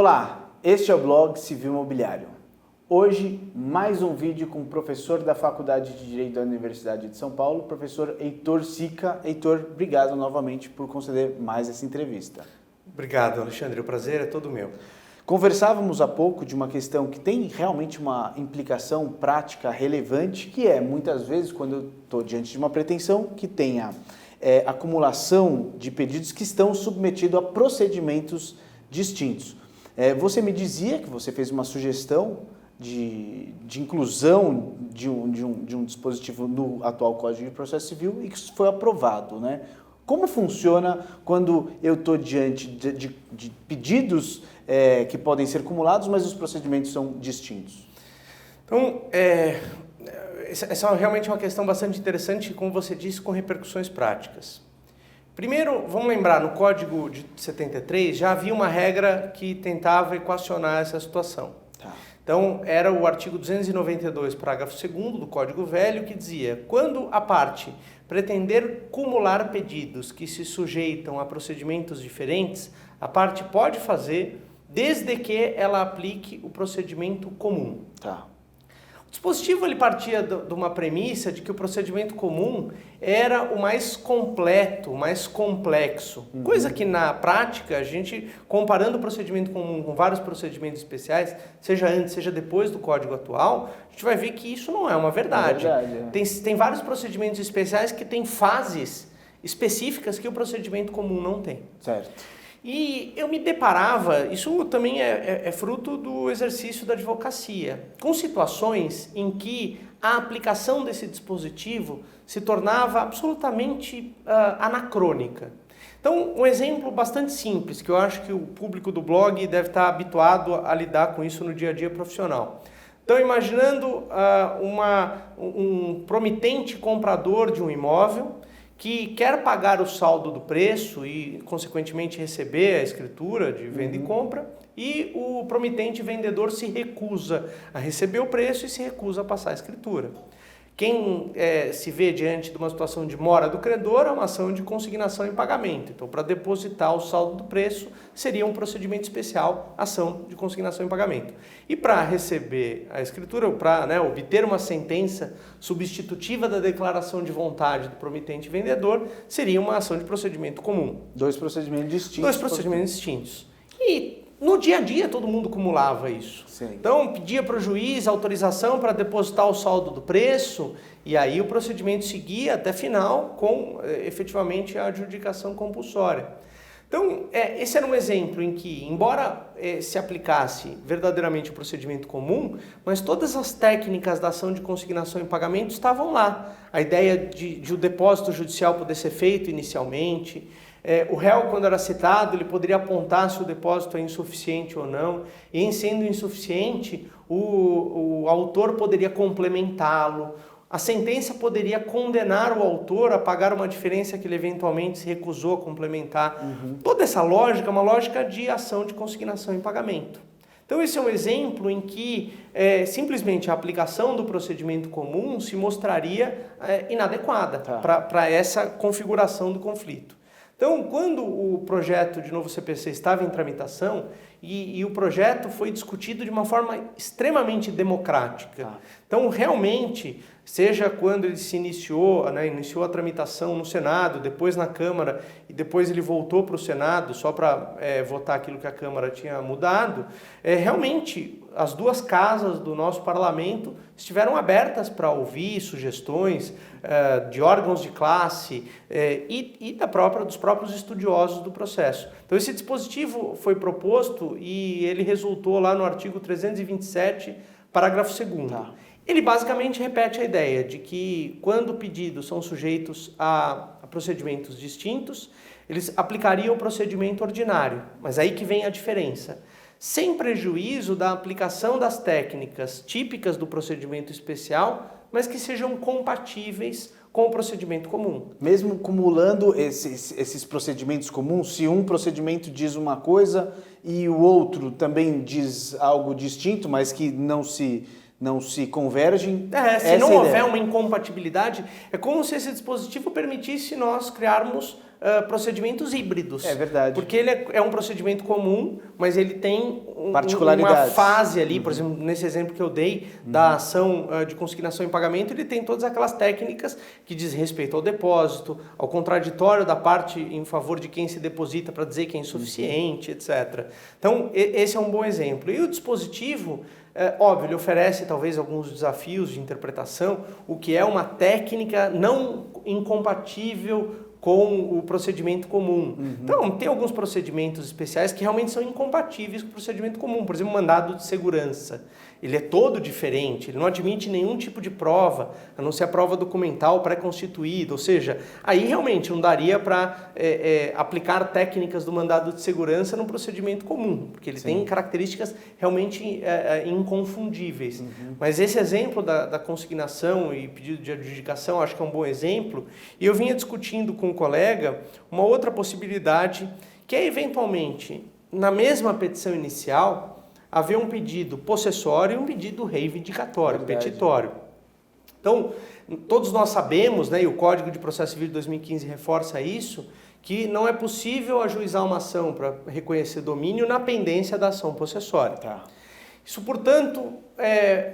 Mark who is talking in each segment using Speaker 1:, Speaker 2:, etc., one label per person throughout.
Speaker 1: Olá, este é o blog Civil Imobiliário. Hoje, mais um vídeo com o professor da Faculdade de Direito da Universidade de São Paulo, professor Heitor Sica. Heitor, obrigado novamente por conceder mais essa entrevista.
Speaker 2: Obrigado, Alexandre. O prazer é todo meu.
Speaker 1: Conversávamos há pouco de uma questão que tem realmente uma implicação prática relevante, que é, muitas vezes, quando eu estou diante de uma pretensão que tenha acumulação de pedidos que estão submetidos a procedimentos distintos. Você me dizia que você fez uma sugestão de inclusão de um dispositivo no atual Código de Processo Civil e que isso foi aprovado, né? Como funciona quando eu estou diante de pedidos que podem ser acumulados, mas os procedimentos são distintos?
Speaker 2: Então, essa é realmente uma questão bastante interessante, como você disse, com repercussões práticas. Primeiro, vamos lembrar, no Código de 73 já havia uma regra que tentava equacionar essa situação.
Speaker 1: Tá.
Speaker 2: Então, era o artigo 292, parágrafo 2º do Código Velho, que dizia: quando a parte pretender cumular pedidos que se sujeitam a procedimentos diferentes, a parte pode fazer, desde que ela aplique o procedimento comum.
Speaker 1: Tá.
Speaker 2: O dispositivo ele partia de uma premissa de que o procedimento comum era o mais completo, o mais complexo. Coisa que na prática, a gente, comparando o procedimento comum com vários procedimentos especiais, seja antes, seja depois do código atual, a gente vai ver que isso não é uma verdade. Tem vários procedimentos especiais que têm fases específicas que o procedimento comum não tem.
Speaker 1: Certo.
Speaker 2: E eu me deparava, isso também é fruto do exercício da advocacia, com situações em que a aplicação desse dispositivo se tornava absolutamente anacrônica. Então, um exemplo bastante simples, que eu acho que o público do blog deve estar habituado a lidar com isso no dia a dia profissional. Então, imaginando um promitente comprador de um imóvel, que quer pagar o saldo do preço e, consequentemente, receber a escritura de venda e compra, e o promitente vendedor se recusa a receber o preço e se recusa a passar a escritura. Quem se vê diante de uma situação de mora do credor é uma ação de consignação em pagamento. Então, para depositar o saldo do preço, seria um procedimento especial, ação de consignação em pagamento. E para receber a escritura, ou para obter uma sentença substitutiva da declaração de vontade do promitente vendedor, seria uma ação de procedimento comum.
Speaker 1: Dois procedimentos distintos.
Speaker 2: Dois procedimentos distintos. E no dia a dia todo mundo acumulava isso.
Speaker 1: Sim.
Speaker 2: Então pedia para o juiz autorização para depositar o saldo do preço e aí o procedimento seguia até final com efetivamente a adjudicação compulsória. Então esse era um exemplo em que, embora se aplicasse verdadeiramente o procedimento comum, mas todas as técnicas da ação de consignação em pagamento estavam lá. A ideia de o depósito judicial poder ser feito inicialmente. O réu, quando era citado, ele poderia apontar se o depósito é insuficiente ou não, e em sendo insuficiente, o autor poderia complementá-lo, a sentença poderia condenar o autor a pagar uma diferença que ele eventualmente se recusou a complementar. Toda essa lógica é uma lógica de ação de consignação em pagamento. Então esse é um exemplo em que simplesmente a aplicação do procedimento comum se mostraria inadequada para essa configuração do conflito. Então, quando o projeto de novo CPC estava em tramitação e o projeto foi discutido de uma forma extremamente democrática. Então, realmente, seja quando ele se iniciou a tramitação no Senado, depois na Câmara e depois ele voltou para o Senado só para votar aquilo que a Câmara tinha mudado, realmente as duas casas do nosso parlamento estiveram abertas para ouvir sugestões de órgãos de classe e dos próprios estudiosos do processo. Então esse dispositivo foi proposto e ele resultou lá no artigo 327, parágrafo 2º. Ele basicamente repete a ideia de que quando pedidos são sujeitos a procedimentos distintos, eles aplicariam o procedimento ordinário, mas aí que vem a diferença. Sem prejuízo da aplicação das técnicas típicas do procedimento especial, mas que sejam compatíveis com o procedimento comum.
Speaker 1: Mesmo cumulando esses procedimentos comuns, se um procedimento diz uma coisa e o outro também diz algo distinto, mas que não se não se convergem.
Speaker 2: Se não houver uma incompatibilidade, é como se esse dispositivo permitisse nós criarmos procedimentos híbridos.
Speaker 1: É verdade.
Speaker 2: Porque ele é um procedimento comum, mas ele tem uma
Speaker 1: particularidades.
Speaker 2: Fase ali, por exemplo, nesse exemplo que eu dei da ação de consignação em pagamento, ele tem todas aquelas técnicas que diz respeito ao depósito, ao contraditório da parte em favor de quem se deposita para dizer que é insuficiente, etc. Então, esse é um bom exemplo. E o dispositivo, óbvio, ele oferece talvez alguns desafios de interpretação, o que é uma técnica não incompatível com o procedimento comum. Então, tem alguns procedimentos especiais que realmente são incompatíveis com o procedimento comum. Por exemplo, o mandado de segurança. Ele é todo diferente, ele não admite nenhum tipo de prova, a não ser a prova documental pré-constituída. Ou seja, aí realmente não daria para aplicar técnicas do mandado de segurança num procedimento comum, porque ele tem características realmente inconfundíveis. Mas esse exemplo da consignação e pedido de adjudicação, acho que é um bom exemplo. E eu vinha discutindo com um colega uma outra possibilidade, que é eventualmente, na mesma petição inicial, haver um pedido possessório e um pedido reivindicatório, petitório. Então, todos nós sabemos, né, e o Código de Processo Civil de 2015 reforça isso, que não é possível ajuizar uma ação para reconhecer domínio na pendência da ação possessória. Isso, portanto,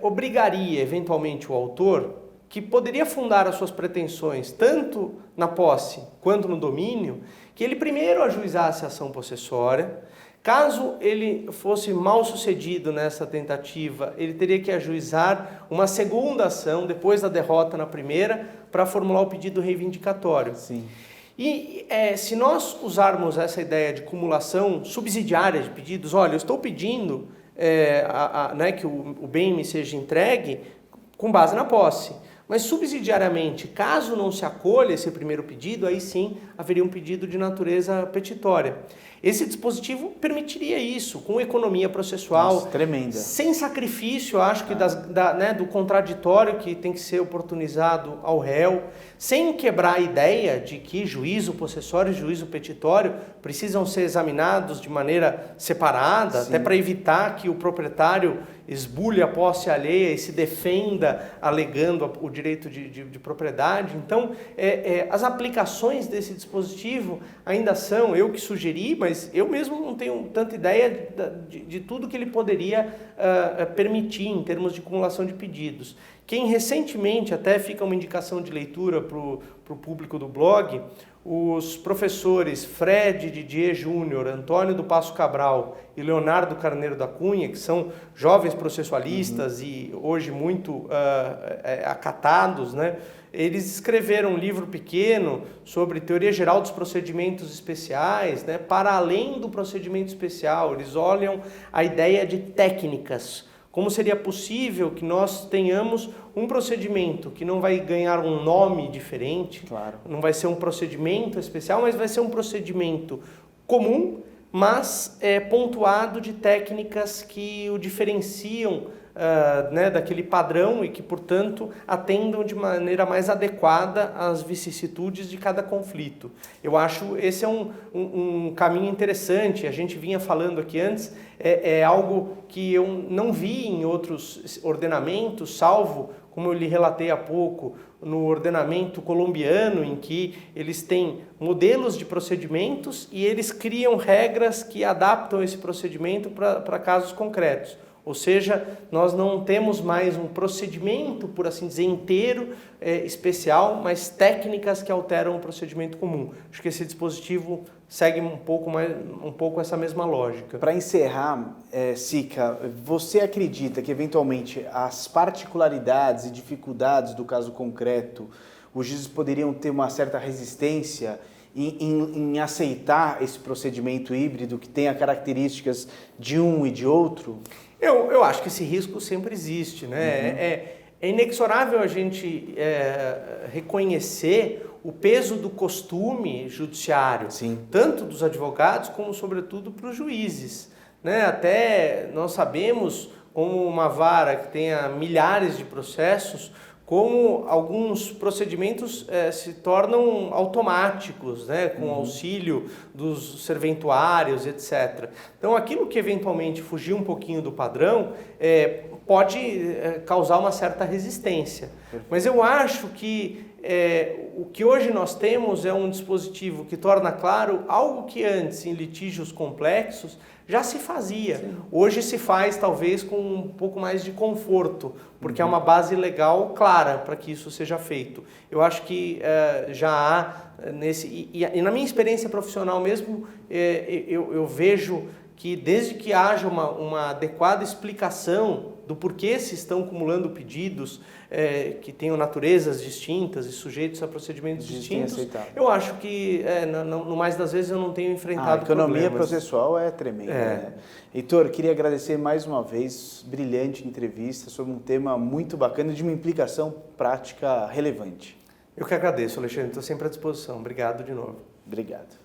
Speaker 2: obrigaria eventualmente o autor, que poderia fundar as suas pretensões tanto na posse quanto no domínio, que ele primeiro ajuizasse a ação possessória. Caso ele fosse mal sucedido nessa tentativa, ele teria que ajuizar uma segunda ação, depois da derrota na primeira, para formular o pedido reivindicatório.
Speaker 1: Sim.
Speaker 2: E se nós usarmos essa ideia de cumulação subsidiária de pedidos, olha, eu estou pedindo né, que o bem me seja entregue com base na posse. Mas subsidiariamente, caso não se acolha esse primeiro pedido, aí sim haveria um pedido de natureza petitória. Esse dispositivo permitiria isso, com economia processual.
Speaker 1: Nossa, tremenda. Sem
Speaker 2: sacrifício, acho que do contraditório que tem que ser oportunizado ao réu, sem quebrar a ideia de que juízo possessório e juízo petitório precisam ser examinados de maneira separada, até para evitar que o proprietário esbulhe a posse alheia e se defenda alegando o direito de propriedade. Então, as aplicações desse dispositivo ainda são, eu que sugeri, mas eu mesmo não tenho tanta ideia de tudo que ele poderia permitir em termos de acumulação de pedidos. Quem recentemente, até fica uma indicação de leitura para o público do blog, os professores Fred Didier Júnior, Antônio do Passo Cabral e Leonardo Carneiro da Cunha, que são jovens processualistas e hoje muito acatados, né? Eles escreveram um livro pequeno sobre teoria geral dos procedimentos especiais, né? Para além do procedimento especial, eles olham a ideia de técnicas. Como seria possível que nós tenhamos um procedimento que não vai ganhar um nome diferente, não vai ser um procedimento especial, mas vai ser um procedimento comum, mas pontuado de técnicas que o diferenciam né, daquele padrão e que, portanto, atendam de maneira mais adequada às vicissitudes de cada conflito. Eu acho esse é um caminho interessante. A gente vinha falando aqui antes, é algo que eu não vi em outros ordenamentos, salvo, como eu lhe relatei há pouco, no ordenamento colombiano, em que eles têm modelos de procedimentos e eles criam regras que adaptam esse procedimento para casos concretos. Ou seja, nós não temos mais um procedimento, por assim dizer, inteiro, especial, mas técnicas que alteram o procedimento comum. Acho que esse dispositivo segue um pouco essa mesma lógica.
Speaker 1: Para encerrar, Sica, você acredita que, eventualmente, as particularidades e dificuldades do caso concreto, os juízes poderiam ter uma certa resistência em aceitar esse procedimento híbrido que tenha características de um e de outro?
Speaker 2: Eu acho que esse risco sempre existe, né? É inexorável a gente reconhecer o peso do costume judiciário, tanto dos advogados como, sobretudo, para os juízes, né? Até nós sabemos, como uma vara que tenha milhares de processos, como alguns procedimentos se tornam automáticos, né, com auxílio dos serventuários, etc. Então, aquilo que eventualmente fugir um pouquinho do padrão pode causar uma certa resistência. Mas eu acho que o que hoje nós temos é um dispositivo que torna claro algo que antes, em litígios complexos, já se fazia. Sim. Hoje se faz talvez com um pouco mais de conforto, porque há uma base legal clara para que isso seja feito. Eu acho que já há nesse... E na minha experiência profissional mesmo, eu vejo que desde que haja uma adequada explicação do porquê se estão acumulando pedidos que tenham naturezas distintas e sujeitos a procedimentos distintos, eu acho que, no mais das vezes, eu não tenho enfrentado problemas.
Speaker 1: A economia processual é tremenda. Né? Heitor, queria agradecer mais uma vez, brilhante entrevista sobre um tema muito bacana de uma implicação prática relevante.
Speaker 2: Eu que agradeço, Alexandre, estou sempre à disposição. Obrigado de novo.
Speaker 1: Obrigado.